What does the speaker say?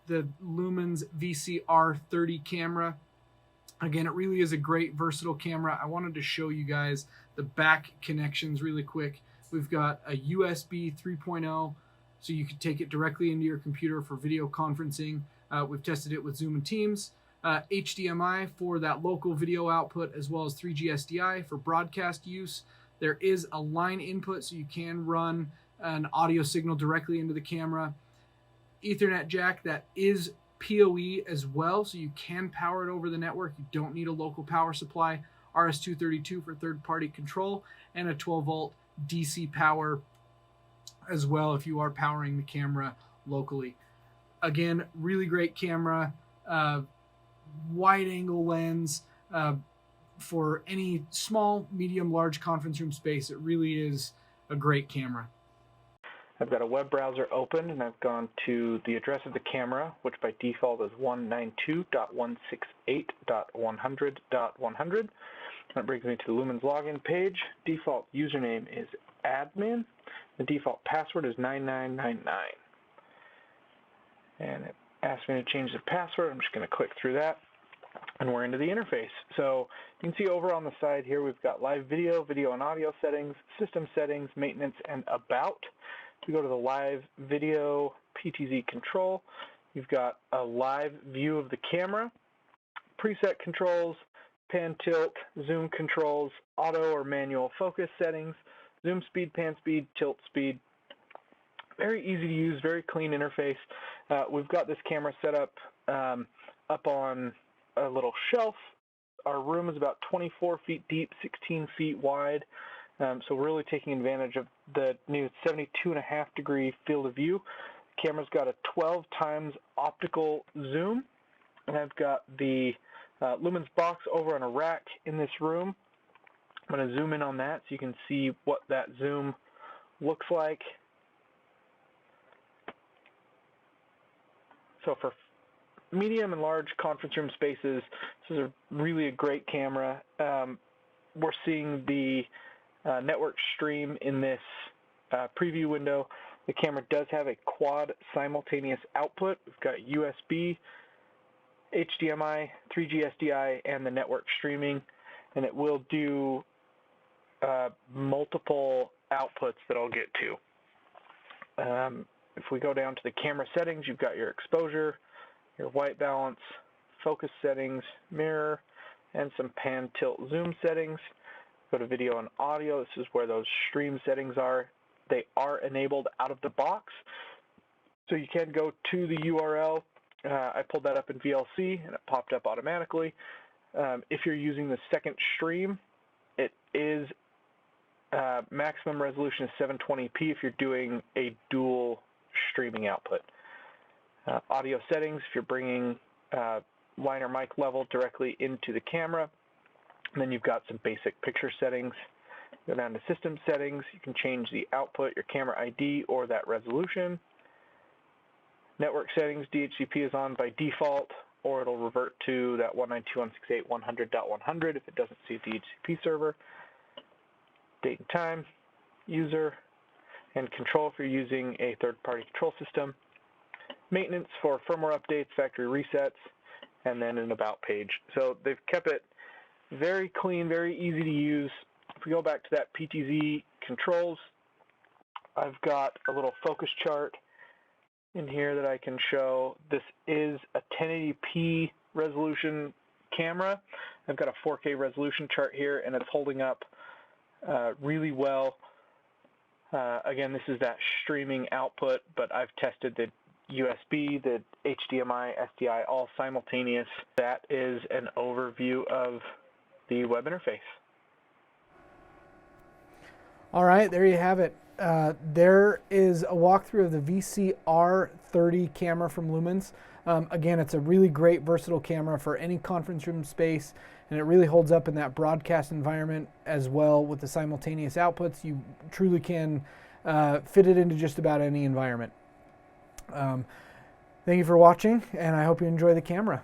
the Lumens VC-R30 camera. Again, it really is a great versatile camera. I wanted to show you guys the back connections really quick. We've got a USB 3.0, so you can take it directly into your computer for video conferencing. We've tested it with Zoom and Teams. HDMI for that local video output, as well as 3G SDI for broadcast use. There is a line input, so you can run an audio signal directly into the camera. Ethernet jack that is PoE as well, so you can power it over the network. You don't need a local power supply. RS-232 for third-party control, and a 12-volt DC power as well if you are powering the camera locally. Again, really great camera, wide-angle lens for any small, medium, large conference room space. It really is a great camera. I've got a web browser open, and I've gone to the address of the camera, which by default is 192.168.100.100. That brings me to the Lumens login page. Default username is admin. The default password is 9999. And it asks me to change the password. I'm just going to click through that, and we're into the interface. So you can see over on the side here, we've got live video, video and audio settings, system settings, maintenance, and about. If we go to the live video PTZ control, you've got a live view of the camera, preset controls, pan tilt, zoom controls, auto or manual focus settings, zoom speed, pan speed, tilt speed. Very easy to use, very clean interface. We've got this camera set up up on a little shelf. Our room is about 24 feet deep, 16 feet wide. So we're really taking advantage of the new 72.5 degree field of view. The camera's got a 12 times optical zoom, and I've got the Lumens box over on a rack in this room. I'm going to zoom in on that so you can see what that zoom looks like. So for medium and large conference room spaces, this is really a great camera. We're seeing the network stream in this preview window. The camera does have a quad simultaneous output. We've got USB, HDMI, 3G SDI, and the network streaming, and it will do multiple outputs that I'll get to. If we go down to the camera settings, you've got your exposure, your white balance, focus settings, mirror, and some pan, tilt, zoom settings. Go to video and audio. This is where those stream settings are. They are enabled out of the box, so you can go to the URL. I pulled that up in VLC, and it popped up automatically. If you're using the second stream, it is maximum resolution is 720p if you're doing a dual streaming output. Audio settings, if you're bringing line or mic level directly into the camera. And then you've got some basic picture settings. Go down to system settings. You can change the output, your camera ID, or that resolution. Network settings, DHCP is on by default, or it'll revert to that 192.168.100.100 if it doesn't see a DHCP server. Date and time, user, and control if you're using a third-party control system. Maintenance for firmware updates, factory resets, and then an about page. So they've kept it very clean, very easy to use. If we go back to that PTZ controls, I've got a little focus chart in here that I can show. This is a 1080p resolution camera. I've got a 4K resolution chart here, and it's holding up really well. Again, this is that streaming output, but I've tested the USB, the HDMI, SDI, all simultaneous. That is an overview of the web interface. All right, there you have it. There is a walkthrough of the VC-R30 camera from Lumens. Again, it's a really great versatile camera for any conference room space, and it really holds up in that broadcast environment as well with the simultaneous outputs. You truly can fit it into just about any environment. Thank you for watching, and I hope you enjoy the camera.